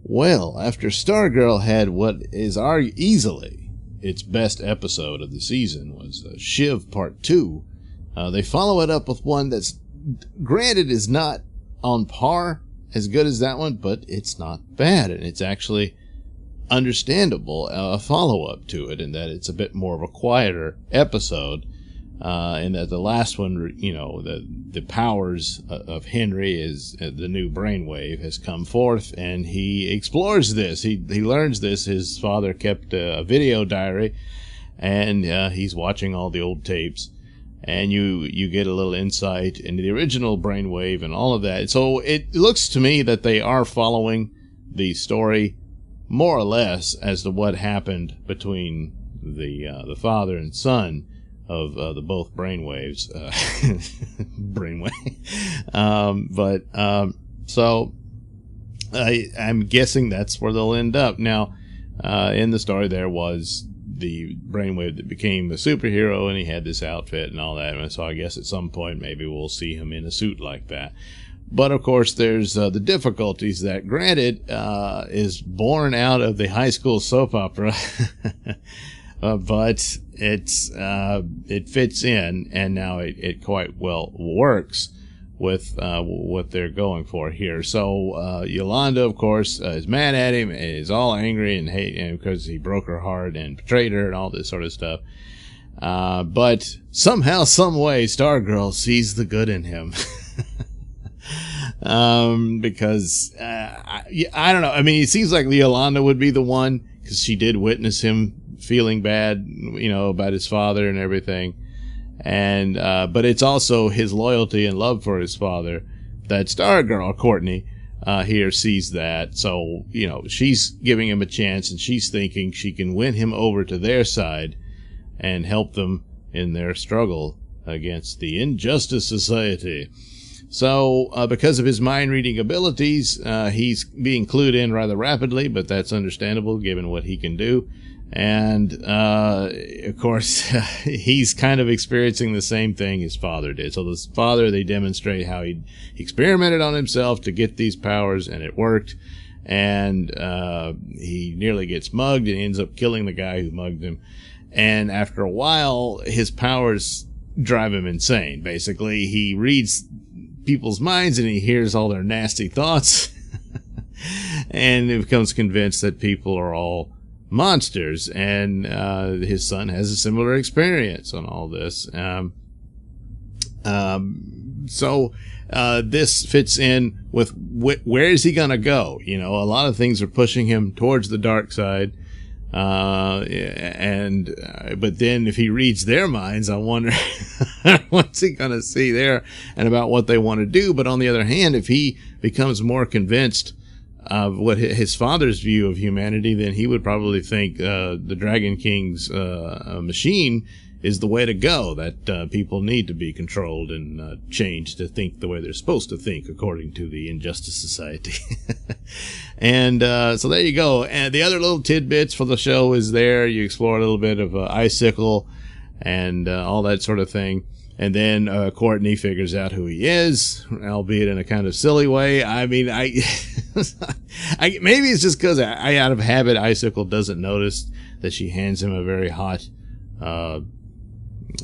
Well, after Stargirl had what is easily its best episode of the season was Shiv Part 2, they follow it up with one that's, granted, is not on par as good as that one, but it's not bad, and it's actually understandable, a follow-up to it, in that it's a bit more of a quieter episode, and that the last one, you know, the powers of Henry is the new Brainwave has come forth, and he explores this. He learns this. His father kept a video diary, and he's watching all the old tapes, and you get a little insight into the original Brainwave and all of that. So it looks to me that they are following the story more or less as to what happened between the father and son of the both brainwaves, so I'm guessing that's where they'll end up. Now, in the story, there was the brainwave that became a superhero, and he had this outfit and all that. And so I guess at some point maybe we'll see him in a suit like that. But of course, there's the difficulties that, granted, is born out of the high school soap opera. But it fits in, and now it quite well works with what they're going for here. So Yolanda, of course, is mad at him, is all angry and hate him because he broke her heart and betrayed her and all this sort of stuff. But somehow, some way, Stargirl sees the good in him. Because I don't know. I mean, it seems like Yolanda would be the one, because she did witness him feeling bad, you know, about his father and everything. And but it's also his loyalty and love for his father that Stargirl, Courtney, here sees that. So, you know, she's giving him a chance, and she's thinking she can win him over to their side and help them in their struggle against the Injustice Society. So, because of his mind-reading abilities, he's being clued in rather rapidly, but that's understandable given what he can do. And, of course, he's kind of experiencing the same thing his father did. So his father, they demonstrate how he experimented on himself to get these powers, and it worked. And he nearly gets mugged and ends up killing the guy who mugged him. And after a while, his powers drive him insane. Basically, he reads people's minds and he hears all their nasty thoughts. And he becomes convinced that people are all monsters, and his son has a similar experience on all this. So this fits in with where is he gonna go? You know, a lot of things are pushing him towards the dark side, but then if he reads their minds, I wonder what's he gonna see there and about what they want to do. But on the other hand, if he becomes more convinced of what his father's view of humanity, then he would probably think the Dragon King's machine is the way to go, that people need to be controlled and changed to think the way they're supposed to think according to the Injustice Society. And so there you go. And the other little tidbits for the show is there. You explore a little bit of Icicle and all that sort of thing. And then Courtney figures out who he is, albeit in a kind of silly way. I mean, maybe it's just because out of habit, Icicle doesn't notice that she hands him a very hot, I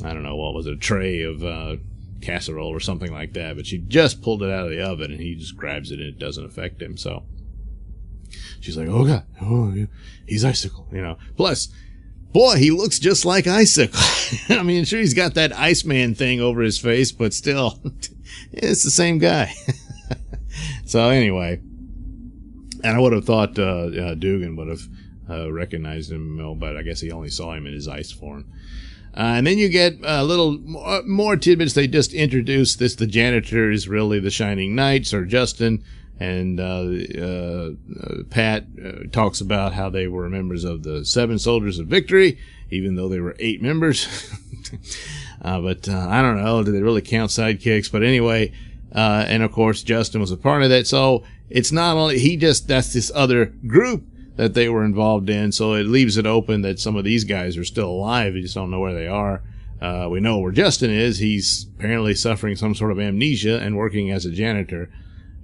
don't know, what was it, a tray of casserole or something like that. But she just pulled it out of the oven, and he just grabs it, and it doesn't affect him. So she's like, oh, God, oh, he's Icicle, you know. Plus, boy, he looks just like Icicle. I mean, sure, he's got that Iceman thing over his face, but still, it's the same guy. So anyway, and I would have thought Dugan would have recognized him, but I guess he only saw him in his ice form. And then you get a little more tidbits. They just introduced this. The janitor is really the Shining Knight, Sir Justin. And Pat talks about how they were members of the 7 Soldiers of Victory, even though they were 8 members. But I don't know, do they really count sidekicks? But anyway, and of course Justin was a part of that. So it's not only that's this other group that they were involved in. So it leaves it open that some of these guys are still alive. You just don't know where they are. We know where Justin is. He's apparently suffering some sort of amnesia and working as a janitor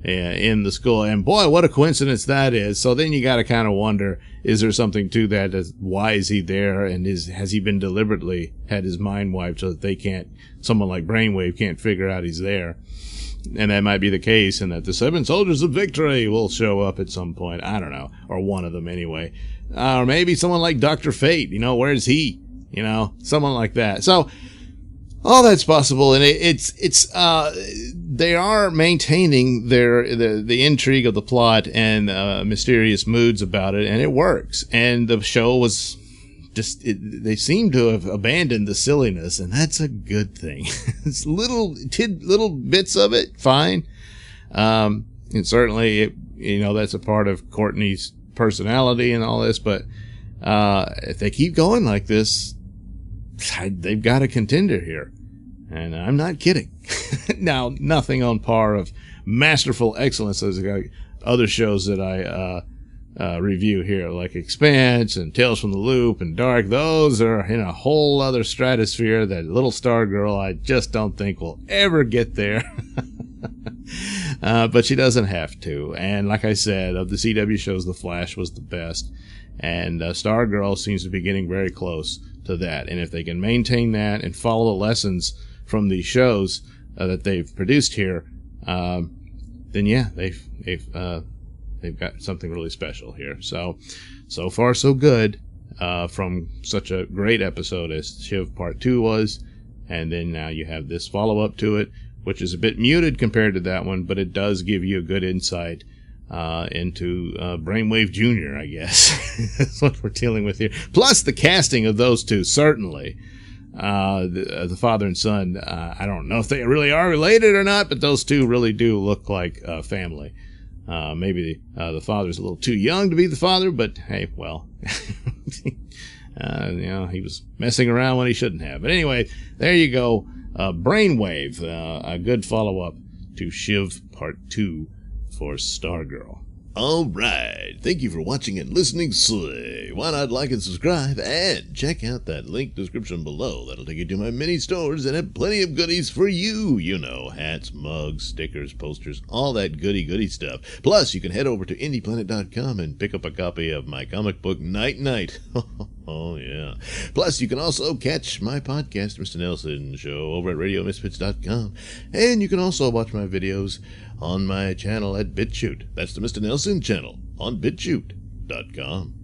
in the school. And boy, what a coincidence that is. So then you got to kind of wonder, is there something to that? Why is he there? And has he been deliberately had his mind wiped so that someone like Brainwave can't figure out he's there? And that might be the case, and that the 7 Soldiers of Victory will show up at some point. I don't know. Or one of them anyway. Or maybe someone like Dr. Fate. Where's he? Someone like that. So all that's possible, and they are maintaining the intrigue of the plot and mysterious moods about it, and it works. And the show was they seem to have abandoned the silliness, and that's a good thing. It's little bits of it, fine. And certainly, that's a part of Courtney's personality and all this. But if they keep going like this, they've got a contender here, and I'm not kidding. Now, nothing on par of masterful excellence as other shows that I review here, like Expanse and Tales from the Loop and Dark. Those are in a whole other stratosphere that little Stargirl I just don't think will ever get there. But she doesn't have to. And like I said, of the CW shows, The Flash was the best, and Stargirl seems to be getting very close to that. And if they can maintain that and follow the lessons from these shows that they've produced here, then yeah, they've got something really special here. So far so good from such a great episode as Shiv Part 2 was, and then now you have this follow-up to it, which is a bit muted compared to that one, but it does give you a good insight into Brainwave Jr., I guess. That's what we're dealing with here. Plus the casting of those two, certainly. The father and son, I don't know if they really are related or not, but those two really do look like family. Maybe the father's a little too young to be the father, but hey, well, he was messing around when he shouldn't have. But anyway, there you go. Brainwave, a good follow-up to Shiv Part 2 for Stargirl. All right. Thank you for watching and listening. Why not like and subscribe, and check out that link description below. That'll take you to my mini stores and have plenty of goodies for you. Hats, mugs, stickers, posters, all that goody stuff. Plus, you can head over to indieplanet.com and pick up a copy of my comic book Night Night. Oh, yeah. Plus, you can also catch my podcast, Mr Nailsin Show, over at RadioMisfits.com. And you can also watch my videos on my channel at BitChute. That's the Mr Nailsin channel on BitChute.com.